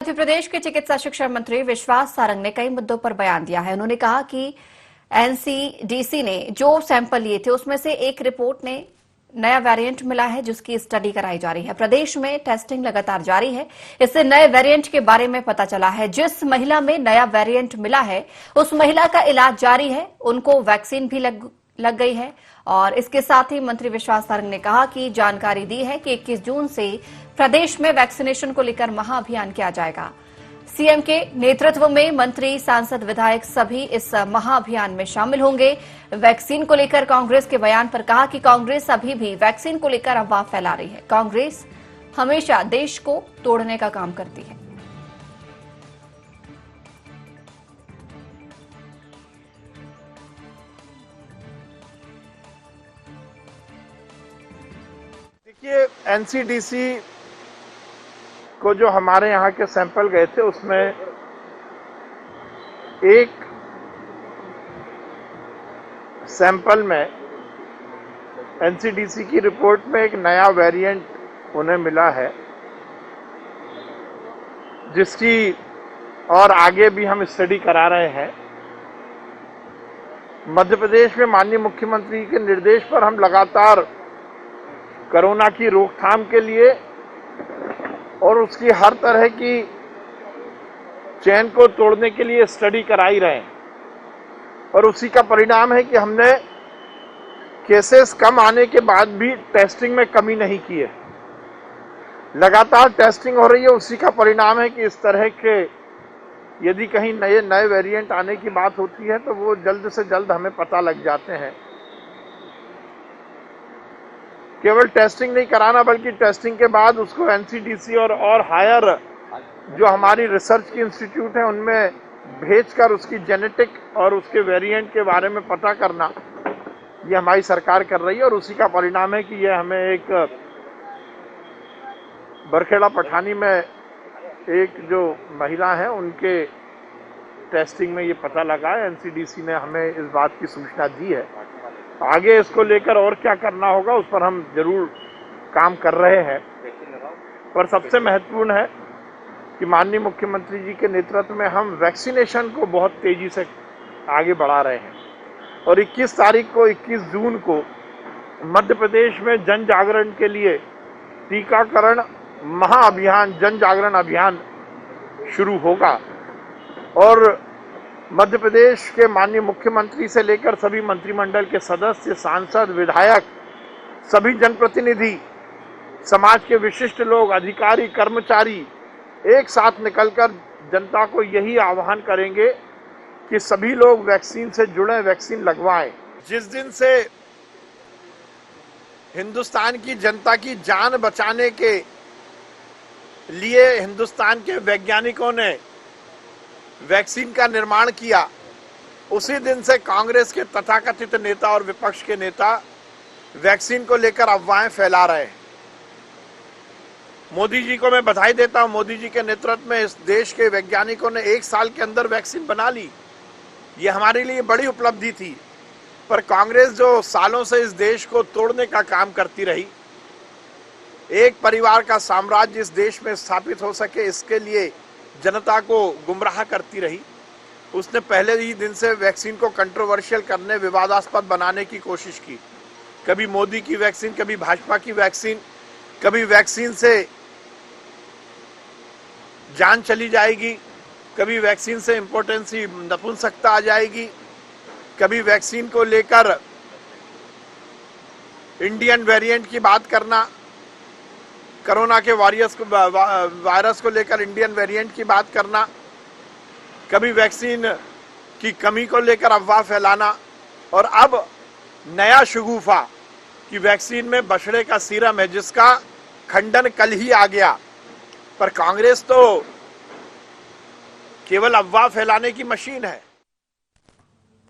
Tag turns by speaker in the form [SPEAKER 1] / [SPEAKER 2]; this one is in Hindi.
[SPEAKER 1] मध्य प्रदेश के चिकित्सा शिक्षा मंत्री विश्वास सारंग ने कई मुद्दों पर बयान दिया है। उन्होंने कहा कि एनसीडीसी ने जो सैंपल लिए थे उसमें से एक रिपोर्ट ने नया वेरिएंट मिला है, जिसकी स्टडी कराई जा रही है। प्रदेश में टेस्टिंग लगातार जारी है। इससे नए वेरिएंट के बारे में पता चला है। जिस महिला में नया वेरिएंट मिला है उस महिला का इलाज जारी है, उनको वैक्सीन भी लग गई है। और इसके साथ ही मंत्री विश्वास सारंग ने कहा कि जानकारी दी है कि 21 जून से प्रदेश में वैक्सीनेशन को लेकर महाअभियान किया जाएगा। सीएम के नेतृत्व में मंत्री, सांसद, विधायक सभी इस महाअभियान में शामिल होंगे। वैक्सीन को लेकर कांग्रेस के बयान पर कहा कि कांग्रेस अभी भी वैक्सीन को लेकर अफवाह फैला रही है। कांग्रेस हमेशा देश को तोड़ने का काम करती है।
[SPEAKER 2] देखिए, एनसीडीसी को जो हमारे यहाँ के सैंपल गए थे उसमें एक सैंपल में एनसीडीसी की रिपोर्ट में एक नया वेरिएंट उन्हें मिला है, जिसकी और आगे भी हम स्टडी करा रहे हैं। मध्य प्रदेश में माननीय मुख्यमंत्री के निर्देश पर हम लगातार कोरोना की रोकथाम के लिए और उसकी हर तरह की चेन को तोड़ने के लिए स्टडी कराई रहे हैं। और उसी का परिणाम है कि हमने केसेस कम आने के बाद भी टेस्टिंग में कमी नहीं की है। लगातार टेस्टिंग हो रही है। उसी का परिणाम है कि इस तरह के यदि कहीं नए वेरिएंट आने की बात होती है तो वो जल्द से जल्द हमें पता लग जाते हैं। केवल टेस्टिंग नहीं कराना, बल्कि टेस्टिंग के बाद उसको एनसीडीसी और हायर जो हमारी रिसर्च की इंस्टीट्यूट है उनमें भेजकर उसकी जेनेटिक और उसके वेरिएंट के बारे में पता करना, ये हमारी सरकार कर रही है। और उसी का परिणाम है कि ये हमें एक बरखेड़ा पठानी में एक जो महिला है उनके टेस्टिंग में ये पता लगा है। एनसीडीसी ने हमें इस बात की सूचना दी है। आगे इसको लेकर और क्या करना होगा उस पर हम जरूर काम कर रहे हैं। पर सबसे महत्वपूर्ण है कि माननीय मुख्यमंत्री जी के नेतृत्व में हम वैक्सीनेशन को बहुत तेजी से आगे बढ़ा रहे हैं। और 21 तारीख को 21 जून को मध्य प्रदेश में जन जागरण के लिए टीकाकरण महाअभियान, जन जागरण अभियान शुरू होगा। और मध्य प्रदेश के माननीय मुख्यमंत्री से लेकर सभी मंत्रिमंडल के सदस्य, सांसद, विधायक, सभी जनप्रतिनिधि, समाज के विशिष्ट लोग, अधिकारी, कर्मचारी एक साथ निकलकर जनता को यही आह्वान करेंगे कि सभी लोग वैक्सीन से जुड़े, वैक्सीन लगवाएं। जिस दिन से हिंदुस्तान की जनता की जान बचाने के लिए हिंदुस्तान के वैज्ञानिकों ने वैक्सीन का निर्माण किया, उसी दिन से कांग्रेस के तथाकथित नेता और विपक्ष के नेता वैक्सीन को लेकर अफवाहें फैला रहे हैं। मोदी जी को मैं बधाई देता हूं। मोदी जी के नेतृत्व में इस देश के वैज्ञानिकों ने 1 साल के अंदर वैक्सीन बना ली। ये हमारे लिए बड़ी उपलब्धि थी। पर कांग्रेस जो सालों से इस देश को तोड़ने का काम करती रही, एक परिवार का साम्राज्य इस देश में स्थापित हो सके इसके लिए जनता को गुमराह करती रही, उसने पहले ही दिन से वैक्सीन को कंट्रोवर्शियल करने, विवादास्पद बनाने की कोशिश की। कभी मोदी की वैक्सीन, कभी भाजपा की वैक्सीन, कभी वैक्सीन से जान चली जाएगी, कभी वैक्सीन से इम्पोर्टेंसी, नपुंसकता आ जाएगी, कभी वैक्सीन को लेकर इंडियन वेरिएंट की बात करना, कोरोना के वायरस को लेकर इंडियन वेरिएंट की बात करना, कभी वैक्सीन की कमी को लेकर अफवाह फैलाना, और अब नया शगुफा कि वैक्सीन में बछड़े का सीरम है, जिसका खंडन कल ही आ गया। पर कांग्रेस तो केवल अफवाह फैलाने की मशीन है।